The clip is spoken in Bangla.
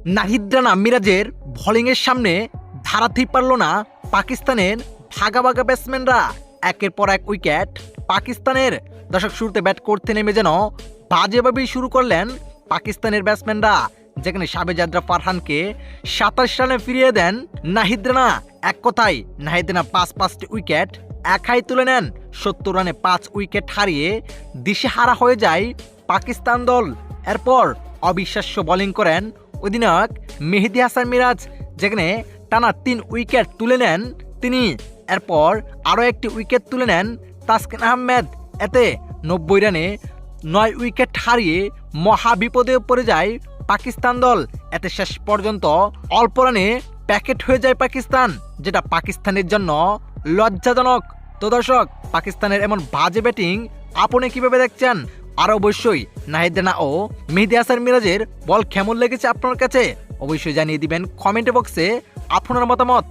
নাহিদ রানা মিরাজের বোলিংয়ের সামনে দাঁড়াতেই পারল না পাকিস্তানের ভাগা ভাগা ব্যাটসম্যানরা। একের পর এক উইকেট পাকিস্তানের। দর্শক, শুরুতে ব্যাট করতে নেমে যেন বাজেভাবেই শুরু করলেন পাকিস্তানের ব্যাটসম্যানরা, যেখানে শাবেজাদরা ফারহানকে 27 রানে ফিরিয়ে দেন নাহিদ রানা। এক কথায় নাহিদ রানা পাঁচটি উইকেট একাই তুলে নেন। 70 রানে 5 উইকেট হারিয়ে দিশেহারা হয়ে যায় পাকিস্তান দল। এরপর অবিশ্বাস্য বোলিং করেন অধিনায়ক মেহেদী হাসান মিরাজ, যেখানে টানা 3 উইকেট তুলে নেন তিনি। এরপর আরও একটি উইকেট তুলে নেন তাসকিন আহমেদ। এতে 90 রানে 9 উইকেট হারিয়ে মহা বিপদে পড়ে যায় পাকিস্তান দল। এতে শেষ পর্যন্ত অল্প রানে প্যাকেট হয়ে যায় পাকিস্তান, যেটা পাকিস্তানের জন্য লজ্জাজনক। তো দর্শক, পাকিস্তানের এমন বাজে ব্যাটিং আপনি কিভাবে দেখছেন? আর অবশ্যই নাহিদ রানা ও মেহেদী হাসান মিরাজের বল কেমন লেগেছে আপনার কাছে? অবশ্যই জানিয়ে দিবেন কমেন্ট বক্সে আপনার মতামত।